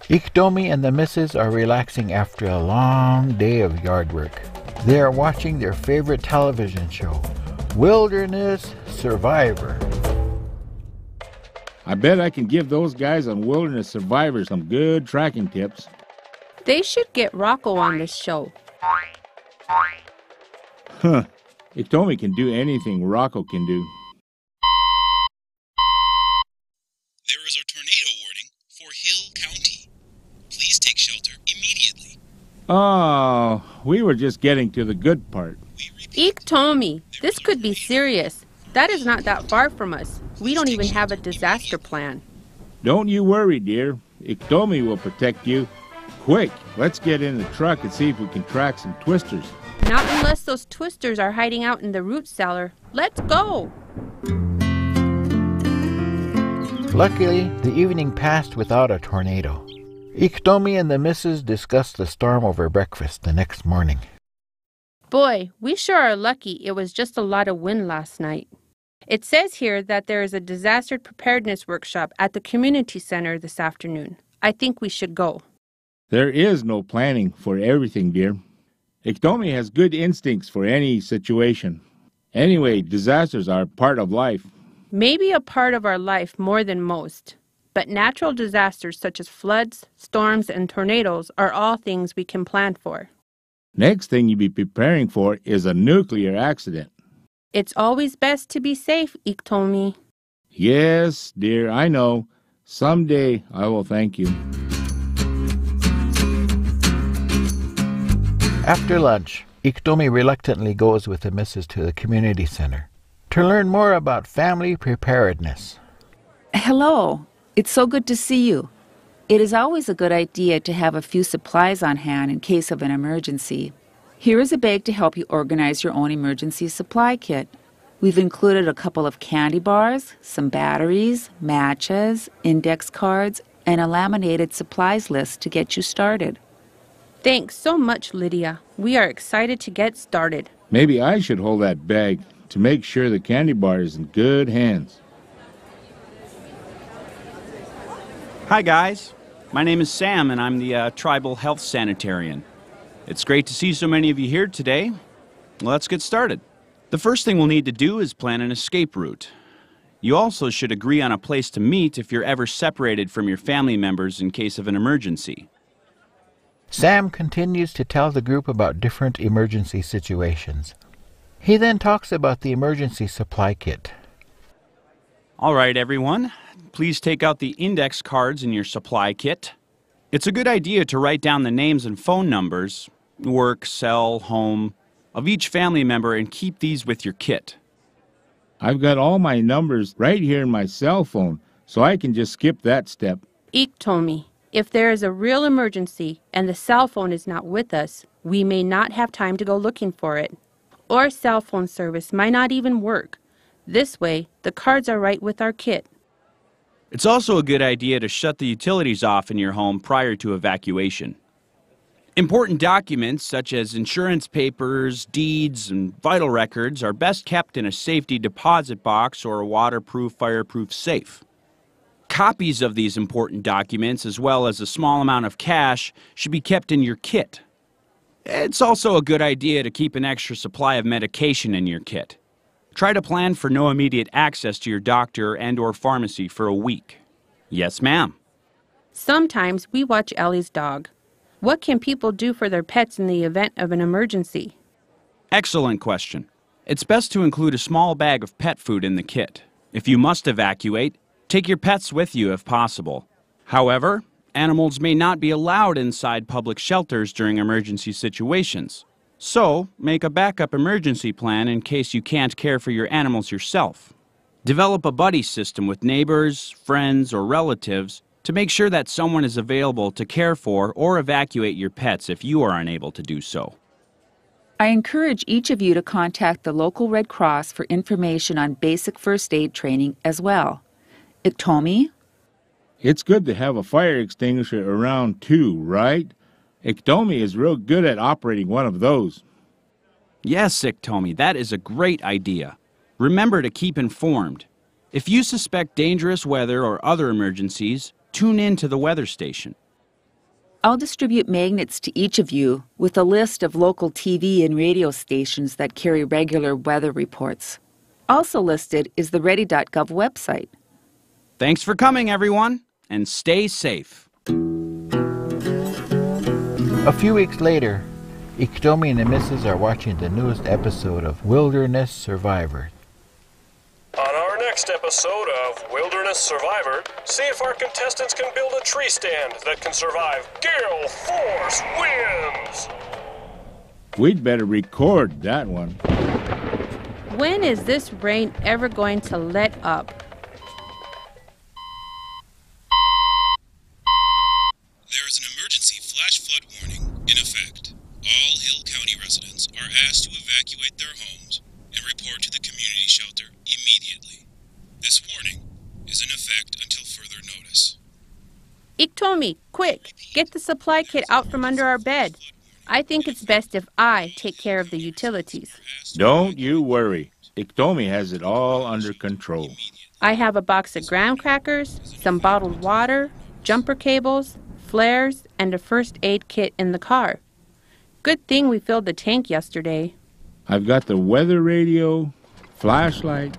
Iktomi and the missus are relaxing after a long day of yard work. They are watching their favorite television show, Wilderness Survivor. I bet I can give those guys on Wilderness Survivor some good tracking tips. They should get Rocco on this show. Huh. Iktomi can do anything Rocco can do. There is a tornado warning for Hill County. Please take shelter immediately. Oh, we were just getting to the good part. Iktomi, this could be serious. That is not that far from us. We don't even have a disaster plan. Don't you worry, dear. Iktomi will protect you. Quick, let's get in the truck and see if we can track some twisters. Not unless those twisters are hiding out in the root cellar. Let's go! Luckily, the evening passed without a tornado. Iktomi and the missus discussed the storm over breakfast the next morning. Boy, we sure are lucky it was just a lot of wind last night. It says here that there is a disaster preparedness workshop at the community center this afternoon. I think we should go. There is no planning for everything, dear. Iktomi has good instincts for any situation. Anyway, disasters are part of life. Maybe a part of our life more than most. But natural disasters such as floods, storms, and tornadoes are all things we can plan for. Next thing you be preparing for is a nuclear accident. It's always best to be safe, Iktomi. Yes, dear, I know. Someday I will thank you. After lunch, Iktomi reluctantly goes with the missus to the community center to learn more about family preparedness. Hello. It's so good to see you. It is always a good idea to have a few supplies on hand in case of an emergency. Here is a bag to help you organize your own emergency supply kit. We've included a couple of candy bars, some batteries, matches, index cards, and a laminated supplies list to get you started. Thanks so much, Lydia. We are excited to get started. Maybe I should hold that bag to make sure the candy bar is in good hands. Hi, guys. My name is Sam, and I'm the Tribal Health Sanitarian. It's great to see so many of you here today. Let's get started. The first thing we'll need to do is plan an escape route. You also should agree on a place to meet if you're ever separated from your family members in case of an emergency. Sam continues to tell the group about different emergency situations. He then talks about the emergency supply kit. All right, everyone. Please take out the index cards in your supply kit. It's a good idea to write down the names and phone numbers, work, cell, home, of each family member and keep these with your kit. I've got all my numbers right here in my cell phone, so I can just skip that step. Iktomi, if there is a real emergency and the cell phone is not with us, we may not have time to go looking for it. Or cell phone service might not even work. This way, the cards are right with our kit. It's also a good idea to shut the utilities off in your home prior to evacuation. Important documents such as insurance papers, deeds, and vital records are best kept in a safety deposit box or a waterproof, fireproof safe. Copies of these important documents, as well as a small amount of cash, should be kept in your kit. It's also a good idea to keep an extra supply of medication in your kit. Try to plan for no immediate access to your doctor and/or pharmacy for a week. Yes, ma'am. Sometimes we watch Ellie's dog. What can people do for their pets in the event of an emergency? Excellent question. It's best to include a small bag of pet food in the kit. If you must evacuate, take your pets with you if possible. However, animals may not be allowed inside public shelters during emergency situations. So, make a backup emergency plan in case you can't care for your animals yourself. Develop a buddy system with neighbors, friends, or relatives to make sure that someone is available to care for or evacuate your pets if you are unable to do so. I encourage each of you to contact the local Red Cross for information on basic first aid training as well. Iktomi? It's good to have a fire extinguisher around too, right? Iktomi is real good at operating one of those. Yes, Iktomi, that is a great idea. Remember to keep informed. If you suspect dangerous weather or other emergencies, tune in to the weather station. I'll distribute magnets to each of you with a list of local TV and radio stations that carry regular weather reports. Also listed is the Ready.gov website. Thanks for coming, everyone, and stay safe. A few weeks later, Iktomi and the missus are watching the newest episode of Wilderness Survivor. On our next episode of Wilderness Survivor, see if our contestants can build a tree stand that can survive gale force winds. We'd better record that one. When is this rain ever going to let up? There is an emergency flash flood warning in effect. All Hill County residents are asked to evacuate their homes and report to the community shelter immediately. This warning is in effect until further notice. Iktomi, quick, get the supply kit out from under our bed. I think it's best if I take care of the utilities. Don't you worry. Iktomi has it all under control. I have a box of graham crackers, some bottled water, jumper cables, flares, and a first aid kit in the car. Good thing we filled the tank yesterday. I've got the weather radio, flashlight,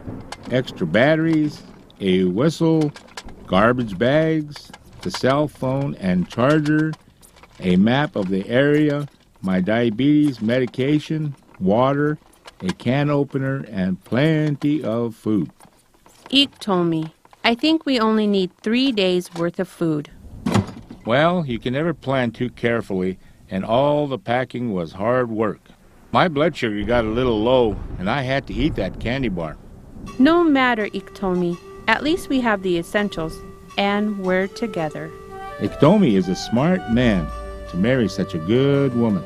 extra batteries, a whistle, garbage bags, the cell phone and charger, a map of the area, my diabetes medication, water, a can opener, and plenty of food. Iktomi, I think we only need 3 days' worth of food. Well, you can never plan too carefully, and all the packing was hard work. My blood sugar got a little low, and I had to eat that candy bar. No matter, Iktomi. At least we have the essentials, and we're together. Iktomi is a smart man to marry such a good woman.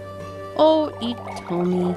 Oh, Iktomi.